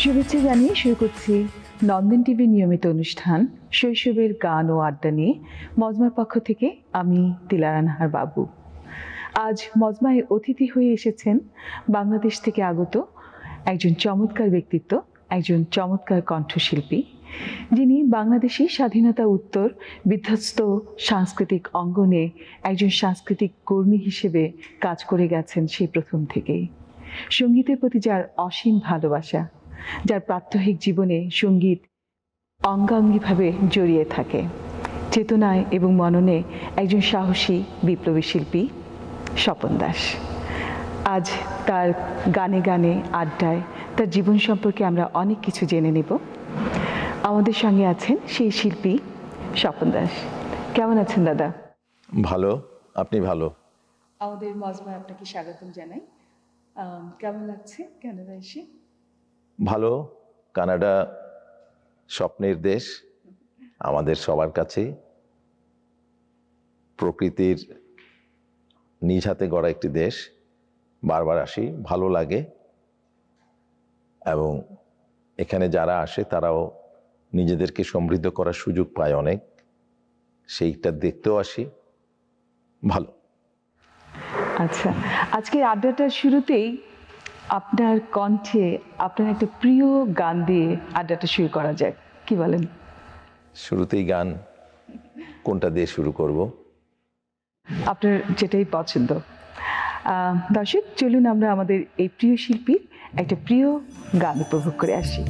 শুভেচ্ছা জানিয়ে শুরু করছি নন্দন টিভির নিয়মিত অনুষ্ঠান শৈশবের গান ও আড্ডা নিয়ে মজমার পক্ষ থেকে আমি দিলারানহার বাবু। আজ মজমায় অতিথি হয়ে এসেছেন বাংলাদেশ থেকে আগত একজন চমৎকার ব্যক্তিত্ব, একজন চমৎকার কণ্ঠশিল্পী, যিনি বাংলাদেশি স্বাধীনতা উত্তর বিধ্বস্ত সাংস্কৃতিক অঙ্গনে একজন সাংস্কৃতিক কর্মী হিসেবে কাজ করে গেছেন সেই প্রথম থেকেই। সঙ্গীতের প্রতি যার অসীম ভালোবাসা, যার প্রাত্যহিক জীবনে সঙ্গীত অঙ্গাঙ্গিভাবে জড়িয়ে থাকে, চেতনায় এবং মননে একজন সাহসী বিপ্লবী শিল্পী স্বপন দাস। আজ তার গানে গানে আড্ডায় তার জীবন সম্পর্কে আমরা অনেক কিছু জেনে নেব। আমাদের সঙ্গে আছেন সেই শিল্পী স্বপন দাস। কেমন আছেন দাদা? ভালো, আপনি ভালো? আমাদের মজমায় আপনাকে স্বাগতম জানাই। কেমন লাগছে কানাডা এসে? ভালো। কানাডা স্বপ্নের দেশ আমাদের সবার কাছে। প্রকৃতির নিজ হাতে গড়া একটি দেশ। বারবার আসি, ভালো লাগে, এবং এখানে যারা আসে তারাও নিজেদেরকে সমৃদ্ধ করার সুযোগ পায় অনেক, সেইটা দেখতেও আসি। ভালো। আচ্ছা, আজকের আড্ডাটার শুরুতেই আপনার কণ্ঠে আপনার একটা প্রিয় গান দিয়ে আড্ডাটা শুরু করা যাক, কি বলেন? শুরুতেই গান কোনটা দিয়ে শুরু করব? আপনার যেটাই পছন্দ। দর্শক, চলুন আমরা আমাদের এই প্রিয় শিল্পীর একটা প্রিয় গান উপভোগ করে আসি।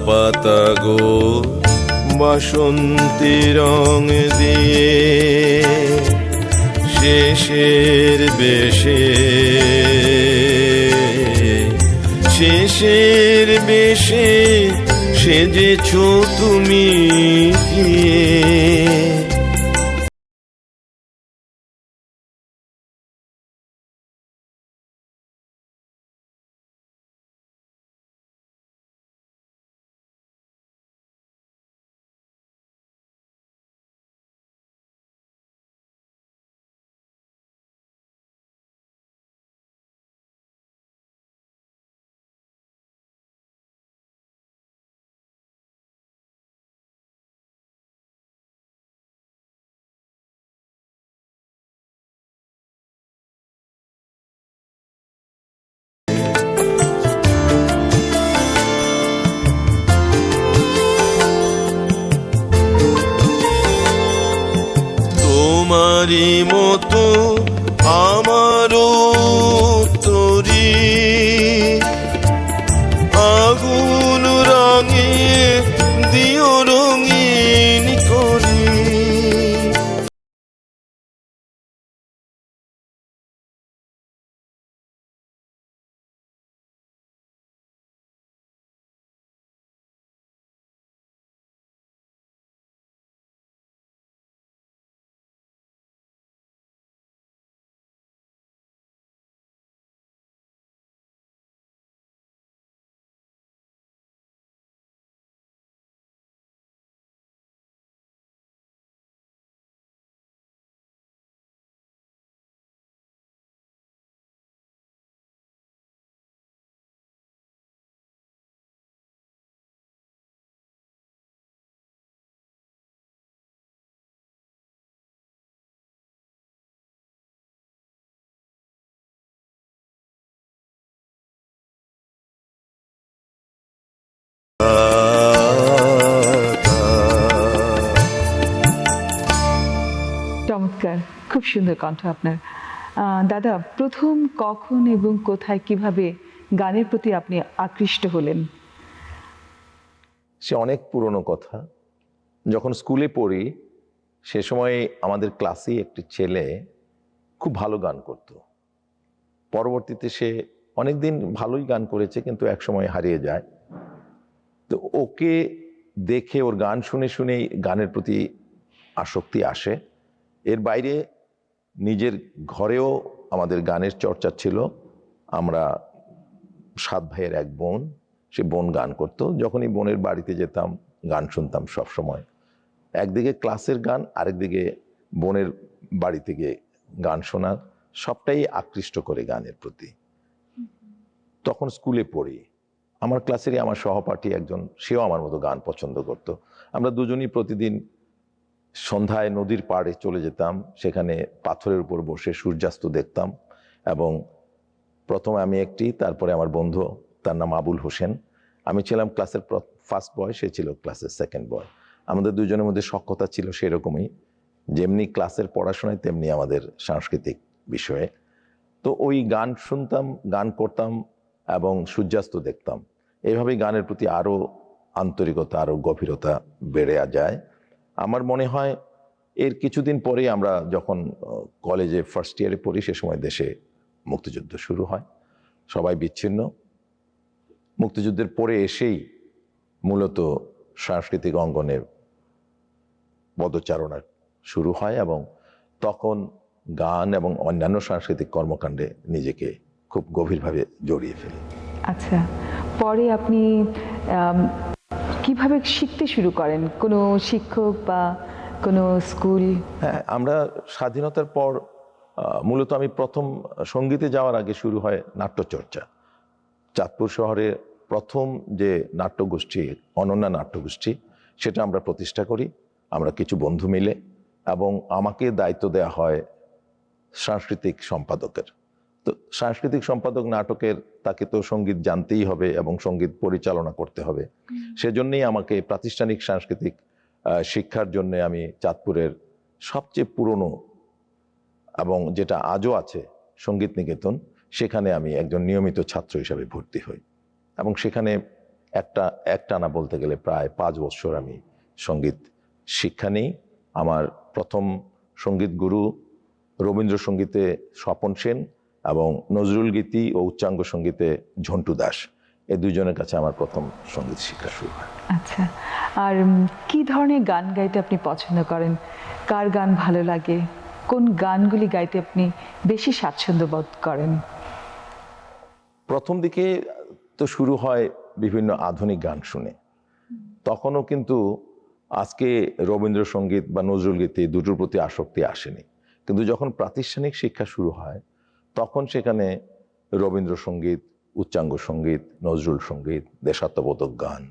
পাতা গো বাসন্তী রং দিয়ে শেষের বেশে সেজেছ তুমি গিয়ে। তোমারই মতো আমারও তরি আগুন খুব সুন্দর কণ্ঠ আপনার। দাদা, প্রথম কখন এবং কোথায় কিভাবে গানের প্রতি আপনি আকৃষ্ট হলেন? সে অনেক পুরনো কথা। যখন স্কুলে পড়ি সে সময় আমাদের ক্লাসে একটি ছেলে খুব ভালো গান করত। পরবর্তীতে সে অনেকদিন ভালোই গান করেছে, কিন্তু এক সময় হারিয়ে যায়। তো ওকে দেখে, ওর গান শুনে শুনেই গানের প্রতি আসক্তি আসে। এর বাইরে নিজের ঘরেও আমাদের গানের চর্চা ছিল। আমরা 7 ভাইয়ের এক বোন, সে বোন গান করতো। যখনই বোনের বাড়িতে যেতাম গান শুনতাম সব সময়। একদিকে ক্লাসের গান, আরেকদিকে বোনের বাড়িতে গিয়ে গান শোনা, সবটাই আকৃষ্ট করে গানের প্রতি। তখন স্কুলে পড়ি, আমার ক্লাসেরই আমার সহপাঠী একজন, সেও আমার মতো গান পছন্দ করত। আমরা দুজনই প্রতিদিন সন্ধ্যায় নদীর পাড়ে চলে যেতাম, সেখানে পাথরের উপর বসে সূর্যাস্ত দেখতাম। এবং প্রথমে আমি একটি, তারপরে আমার বন্ধু, তার নাম আবুল হোসেন। আমি ছিলাম ক্লাসের ফার্স্ট বয়, সে ছিল ক্লাসের সেকেন্ড বয়। আমাদের দুজনের মধ্যে সখ্যতা ছিল সেরকমই, যেমনি ক্লাসের পড়াশোনায় তেমনি আমাদের সাংস্কৃতিক বিষয়ে। তো ওই গান শুনতাম, গান করতাম এবং সূর্যাস্ত দেখতাম। এইভাবেই গানের প্রতি আরও আন্তরিকতা, আরও গভীরতা বেড়ে যায়। আমার মনে হয় এর কিছুদিন পরেই আমরা যখন কলেজে ফার্স্ট ইয়ারে পড়ি, সে সময় দেশে মুক্তিযুদ্ধ শুরু হয়, সবাই বিচ্ছিন্ন। মুক্তিযুদ্ধের পরে এসেই মূলত সাংস্কৃতিক অঙ্গনে পদচারণা শুরু হয় এবং তখন গান এবং অন্যান্য সাংস্কৃতিক কর্মকাণ্ডে নিজেকে খুব গভীরভাবে জড়িয়ে ফেলি। আচ্ছা, পরে আপনি কিভাবে শিখতে শুরু করেন? কোনো শিক্ষক বা কোনো স্কুল? হ্যাঁ, আমরা স্বাধীনতার পর মূলত আমি প্রথম সঙ্গীতে যাওয়ার আগে শুরু হয় নাট্যচর্চা। চাঁদপুর শহরে প্রথম যে নাট্যগোষ্ঠী, অনন্যা নাট্যগোষ্ঠী, সেটা আমরা প্রতিষ্ঠা করি, আমরা কিছু বন্ধু মিলে। এবং আমাকে দায়িত্ব দেওয়া হয় সাংস্কৃতিক সম্পাদকের। তো সাংস্কৃতিক সম্পাদক নাটকের, তাকে তো সঙ্গীত জানতেই হবে এবং সঙ্গীত পরিচালনা করতে হবে। সেজন্যই আমাকে প্রাতিষ্ঠানিক সাংস্কৃতিক শিক্ষার জন্য আমি চাঁদপুরের সবচেয়ে পুরনো এবং যেটা আজও আছে সঙ্গীত নিকেতন, সেখানে আমি একজন নিয়মিত ছাত্র হিসাবে ভর্তি হই। এবং সেখানে একটানা বলতে গেলে প্রায় 5 বছর আমি সঙ্গীত শিক্ষা নিই। আমার প্রথম সঙ্গীত গুরু রবীন্দ্রসঙ্গীতে স্বপন সেন এবং নজরুল গীতি ও উচ্চাঙ্গ সঙ্গীতে ঝন্টু দাস, এই দুজনের কাছে আমার প্রথম সঙ্গীত শিক্ষা শুরু হয়। আচ্ছা, আর কি ধরনের গান গাইতে আপনি পছন্দ করেন? কার গান ভালো লাগে? কোন গানগুলি গাইতে আপনি বেশি স্বাচ্ছন্দ্য বোধ করেন? প্রথম দিকে তো শুরু হয় বিভিন্ন আধুনিক গান শুনে। তখনও কিন্তু আজকে রবীন্দ্রসঙ্গীত বা নজরুল গীতি দুটোর প্রতি আসক্তি আসেনি। কিন্তু যখন প্রাতিষ্ঠানিক শিক্ষা শুরু হয় তখন সেখানে রবীন্দ্রসঙ্গীত, উচ্চাঙ্গ সঙ্গীত, নজরুল সঙ্গীত, দেশাত্মবোধক গান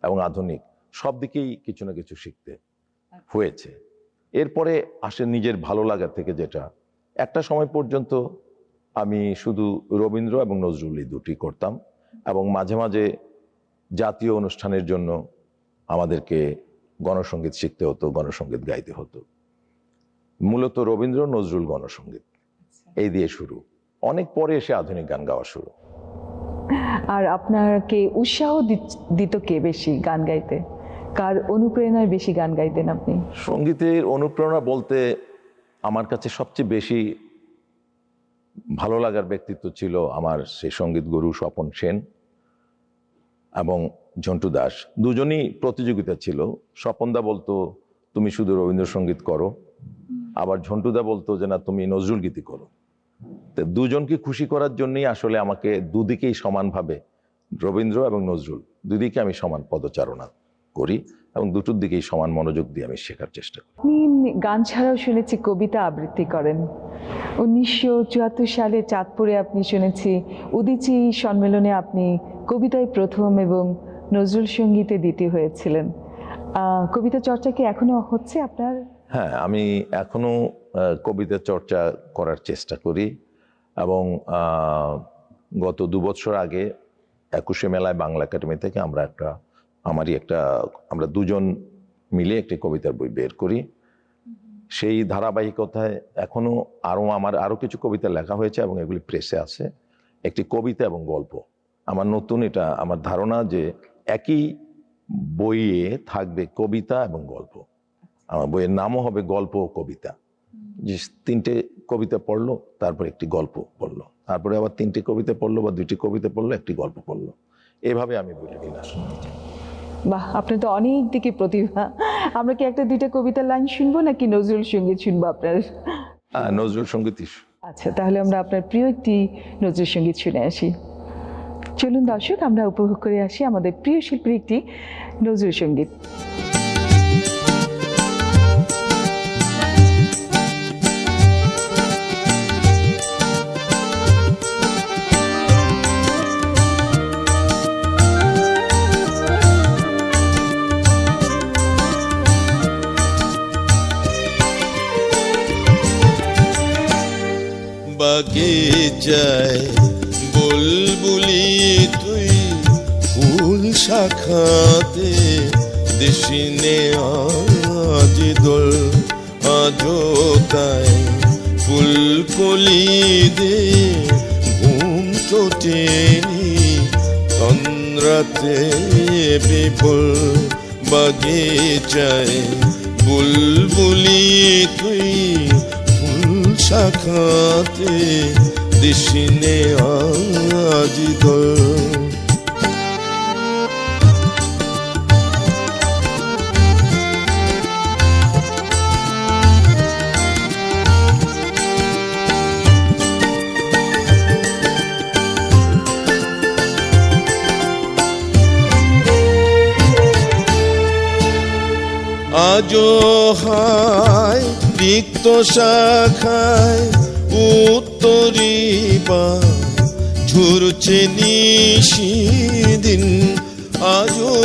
এবং আধুনিক সব দিকেই কিছু না কিছু শিখতে হয়েছে। এরপরে আসে নিজের ভালো লাগা থেকে, যেটা একটা সময় পর্যন্ত আমি শুধু রবীন্দ্র এবং নজরুল এই দুটি করতাম এবং মাঝে মাঝে জাতীয় অনুষ্ঠানের জন্য আমাদেরকে গণসঙ্গীত শিখতে হতো, গণসঙ্গীত গাইতে হতো। মূলত রবীন্দ্র, নজরুল, গণসঙ্গীত এই দিয়ে শুরু। অনেক পরে এসে আধুনিক গান গাওয়া শুরু। আর আপনাকে উৎসাহ দিত কে বেশি গান গাইতে? কার অনুপ্রেরণায় বেশি গান গাইতেন আপনি? সঙ্গীতের অনুপ্রেরণা বলতে আমার কাছে সবচেয়ে বেশি ভালো লাগার ব্যক্তিত্ব ছিল আমার সেই সঙ্গীত গুরু স্বপন সেন এবং ঝন্টু দাস। দুজনই প্রতিযোগিতা ছিল। স্বপনদা বলতো তুমি শুধু রবীন্দ্রসঙ্গীত করো, আবার ঝন্টুদা বলতো যে না, তুমি নজরুল গীতি করো। তো দুজনকে খুশি করার জন্যই আসলে আমাকে দুদিকেই সমানভাবে, রবীন্দ্র এবং নজরুল দুদিকে আমি সমান পদচারণা করি এবং দুটোর দিকেই সমান মনোযোগ দিয়ে আমি শেখার চেষ্টা করি। আপনি গান ছাড়াও শুনেছি কবিতা আবৃত্তি করেন। 1974 সালে চাঁদপুরে আপনি শুনেছি উদীচী সম্মেলনে আপনি কবিতায় প্রথম এবং নজরুল সঙ্গীতে দ্বিতীয় হয়েছিলেন। কবিতা চর্চা কি এখনো হচ্ছে আপনার? হ্যাঁ, আমি এখনো কবিতা চর্চা করার চেষ্টা করি এবং গত 2 বছর আগে 21শে মেলায় বাংলা একাডেমি থেকে আমরা দুজন মিলে একটি কবিতার বই বের করি। সেই ধারাবাহিকতায় এখনো আমার আরো কিছু কবিতা লেখা হয়েছে এবং এগুলি প্রেসে আছে। একটি কবিতা এবং গল্প। আমার নতুন এটা আমার ধারণা যে একই বইয়ে থাকবে কবিতা এবং গল্প। আমার বইয়ের নামও হবে গল্প ও কবিতা। যে 3টে কবিতা পড়লো, তারপর একটি গল্প পড়লো, তারপরে আবার 3টে কবিতা পড়লো বা 2টি কবিতা পড়লো, একটি গল্প পড়লো। এভাবে আমি বইটা বিন্যাস করছি। বাহ, আপনার তো অনেক দিকে প্রতিভা। আমরা কি একটা দুইটা কবিতার লাইন শুনবো নাকি নজরুল সঙ্গীত শুনবো আপনার? নজরুল সঙ্গীতই। আচ্ছা, তাহলে আমরা আপনার প্রিয় একটি নজরুল সঙ্গীত শুনে আসি। চলুন দর্শক, আমরা উপভোগ করে আসি আমাদের প্রিয় শিল্পীর একটি নজরুল সঙ্গীত। বাগিচায় বুলবুলি তুই ফুল শাখাতে দেশিনে আজ দোল আজো তাই ফুলকলি দে ঘুম তো টেনি তন্দ্রাতে বিফল। বাগিচায় বুলবুলি তুই শাখাতে দেশিনে আজ দোল। আজো হায় রিক্ত শাখায় উত্তরি বা ঝুরছে নিশিদিন। আজো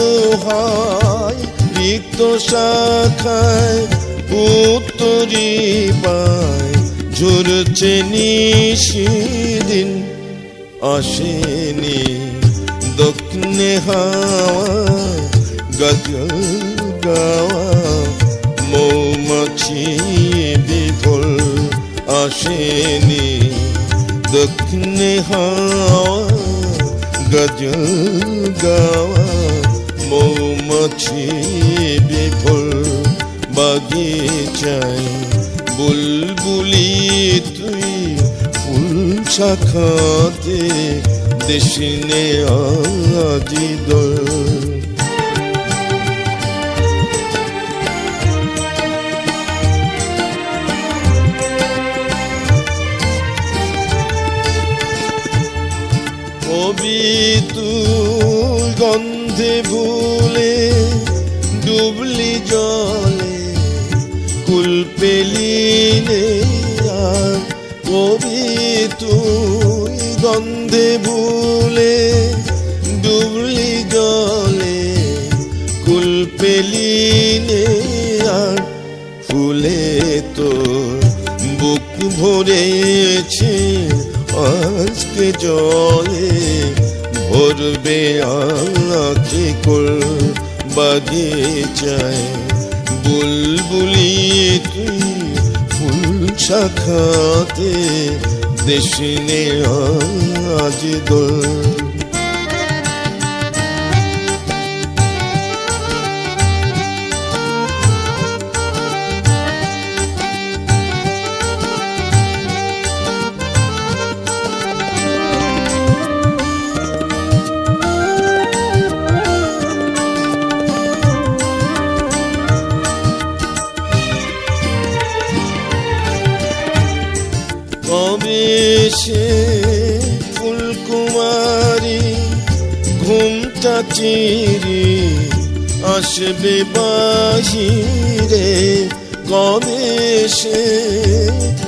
হায় রিক্ত শাখায় উত্তরি পায় ঝুরছে নিশিদিন। আসেনি দক্ষিণে হাওয়া গজল গাওয়া মৌমাছি বিফল। আসেনি দক্ষিণে হাওয়া গজল গাওয়া মৌমাছি বিফল। বাগিচায় বুলবুলি তুই ফুল শাখাতে দেশিনে আজি দোল। কবি তুই গন্ধে ভুলে ডুবলি জলে কুল পেলি নে আর। কবি তুই গন্ধে ভুলে ডুবলি জলে কুল পেলি নে আর। ফুলে তোর বুক ভরেছে আজকে জলে ভরবে আঁখি কোল। বাগিচায় বুলবুলি তুই ফুল শাখাতে দেশিনে আজ দোল। কবে সে ফুলকুমারী ঘুমটা চিরি আসবে বাহিরে। কবে সে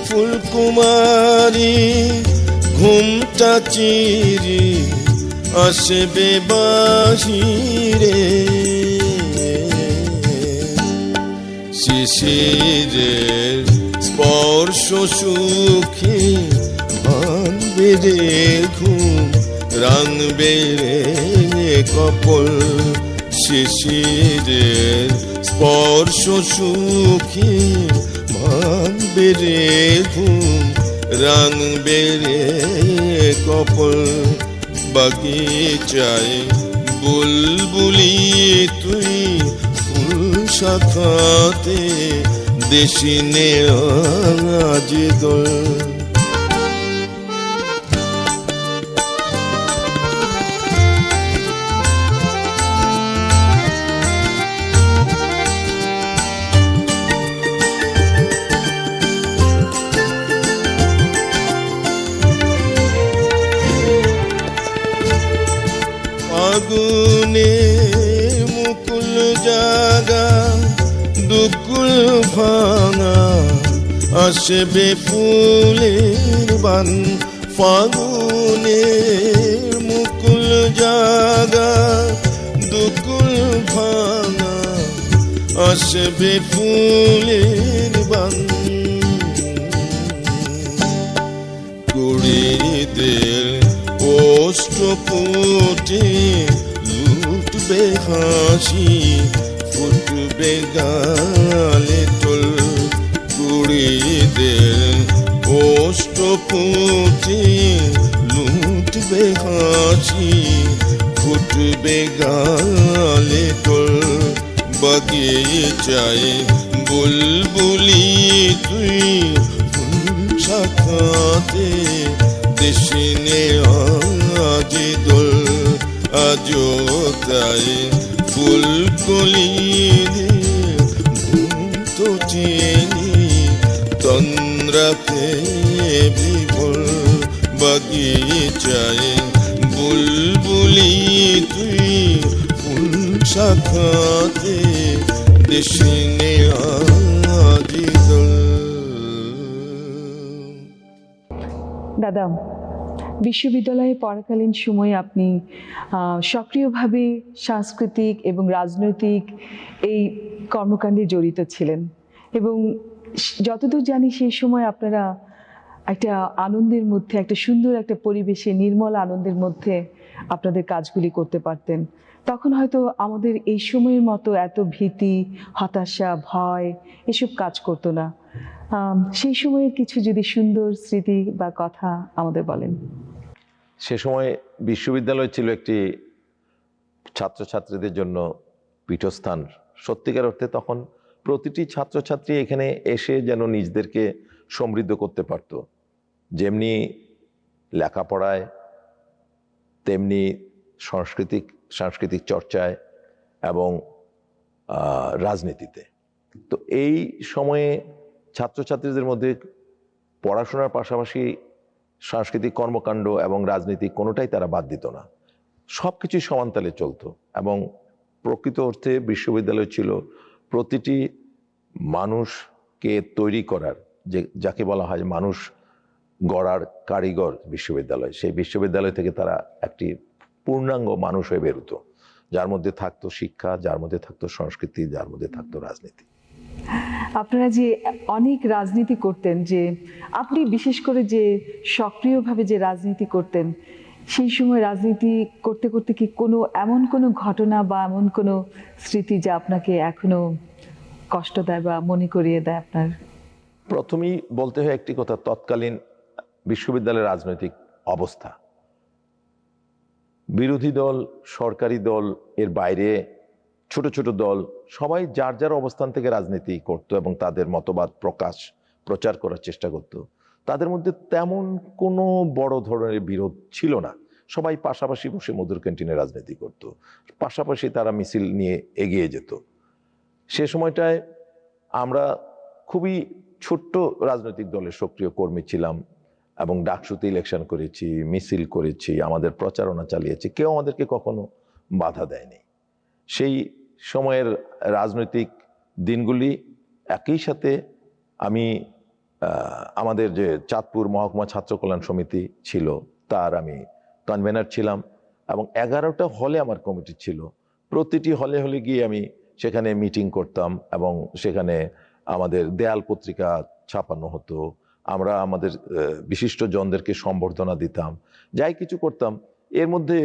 ফুলকুমারী ঘুমটা চিরি আসবে বাহিরে। শিশিরের স্পর্শ সুখে ভাঙবে রে ঘুম রাঙবে রে কপল। শিশিরের স্পর্শ সুখে ভাঙবে রে ঘুম, রাঙবে রে কপল। বাগিচায় বুলবুলি তুই, ফুল শাখাতে দেশিনে আজ দোল। আগুনে মুকুল জাগা, দুকুল ভাঙা, আসবে ফুলের বান। ফাগুনে মুকুল জাগা, দুকুল ভাঙা, আসবে ফুলের বান। কুড়িদের অষ্টপুটে লুটবে হাসি, ফুটবে গালে টোল। কুড়িদের অষ্টপুটে লুটবে হাসি, ফুটবে গালে টোল। বাগিচায় বুলবুলি তুই, ফুল শাখাতে দেশিনে আজ দোল। আজও তাই ফুলকলি তো চিনি, তন্দ্রাতে বিভোর। বাগিচায় বুলবুলি তুই, ফুল শাখাতে দেশিনে আজ দোল। দাদা, বিশ্ববিদ্যালয়ে পড়াকালীন সময়ে আপনি সক্রিয়ভাবে সাংস্কৃতিক এবং রাজনৈতিক এই কর্মকাণ্ডে জড়িত ছিলেন, এবং যতদূর জানি সেই সময় আপনারা একটা আনন্দের মধ্যে, একটা সুন্দর একটা পরিবেশে, নির্মল আনন্দের মধ্যে আপনাদের কাজগুলি করতে পারতেন। তখন হয়তো আমাদের এই সময়ের মতো এত ভীতি, হতাশা, ভয় এসব কাজ করতো না। সেই সময়ের কিছু যদি সুন্দর স্মৃতি বা কথা আমাদের বলেন। সে সময় বিশ্ববিদ্যালয় ছিল একটি ছাত্রছাত্রীদের জন্য পীঠস্থান। সত্যিকার অর্থে তখন প্রতিটি ছাত্রছাত্রী এখানে এসে যেন নিজেদেরকে সমৃদ্ধ করতে পারত। যেমনি লেখাপড়ায়, তেমনি সাংস্কৃতিক চর্চায় এবং রাজনীতিতে। তো এই সময়ে ছাত্রছাত্রীদের মধ্যে পড়াশোনার পাশাপাশি সাংস্কৃতিক কর্মকাণ্ড এবং রাজনীতি কোনোটাই তারা বাদ দিত না। সব কিছুই সমানতালে চলতো, এবং প্রকৃত অর্থে বিশ্ববিদ্যালয় ছিল প্রতিটি মানুষকে তৈরি করার, যাকে বলা হয় মানুষ গড়ার কারিগর বিশ্ববিদ্যালয়। সেই বিশ্ববিদ্যালয় থেকে তারা একটি পূর্ণাঙ্গ মানুষ হয়ে বেরোতো, যার মধ্যে থাকতো শিক্ষা, যার মধ্যে থাকতো সংস্কৃতি, যার মধ্যে থাকতো রাজনীতি। আপনারা যে অনেক রাজনীতি করতেন, যে আপনি বিশেষ করে যে সক্রিয়ভাবে যে রাজনীতি করতেন, সেই সময় রাজনীতি করতে করতে কি এমন কোনো ঘটনা বা এমন কোনো স্মৃতি যা আপনাকে এখনো কষ্ট দেয় বা মনে করিয়ে দেয় আপনার? প্রথমেই বলতে হয় একটি কথা, তৎকালীন বিশ্ববিদ্যালয়ের রাজনৈতিক অবস্থা, বিরোধী দল, সরকারি দল, এর বাইরে ছোট ছোট দল, সবাই যার যার অবস্থান থেকে রাজনীতি করত এবং তাদের মতবাদ প্রচার করার চেষ্টা করত। তাদের মধ্যে তেমন কোনো বড় ধরনের বিরোধ ছিল না। সবাই পাশাপাশি বসে মধুর ক্যান্টিনে রাজনীতি করত, পাশাপাশি তারা মিছিল নিয়ে এগিয়ে যেত। সে সময়টায় আমরা খুবই ছোট্ট রাজনৈতিক দলের সক্রিয় কর্মী ছিলাম, এবং ডাকসুতে ইলেকশন করেছি, মিছিল করেছি, আমাদের প্রচারণা চালিয়েছি, কেউ আমাদেরকে কখনো বাধা দেয়নি। সেই সময়ের রাজনৈতিক দিনগুলি একই সাথে আমি আমাদের যে চাঁদপুর মহকুমা ছাত্র কল্যাণ সমিতি ছিল তার আমি কনভেনার ছিলাম, এবং 11টা হলে আমার কমিটি ছিল। প্রতিটি হলে হলে গিয়ে আমি সেখানে মিটিং করতাম, এবং সেখানে আমাদের দেয়াল পত্রিকা ছাপানো হতো, আমরা আমাদের বিশিষ্ট জনদেরকে সম্বর্ধনা দিতাম, যাই কিছু করতাম। এর মধ্যে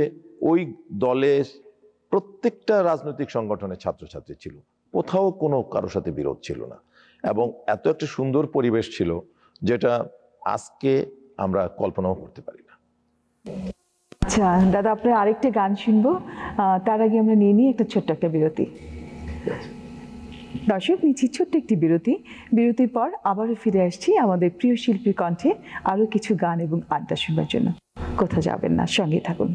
ওই দলের প্রত্যেকটা রাজনৈতিক সংগঠনের ছাত্রছাত্রী ছিল, কোথাও কোনো কারোর সাথে বিরোধ ছিল না। এবং এত একটা সুন্দর পরিবেশ ছিল যেটা আজকে আমরা কল্পনাও করতে পারি না। আচ্ছা দাদা, আপনার আরেকটা গান শুনবো, তার আগে আমরা নিয়ে নিই একটা ছোট্ট একটা বিরতি। দর্শক, নিচ্ছি ছোট্ট একটি বিরতি। বিরতির পর আবারও ফিরে আসছি আমাদের প্রিয় শিল্পীর কণ্ঠে আরও কিছু গান এবং আড্ডা শুনবার জন্য। কোথাও যাবেন না, সঙ্গে থাকুন।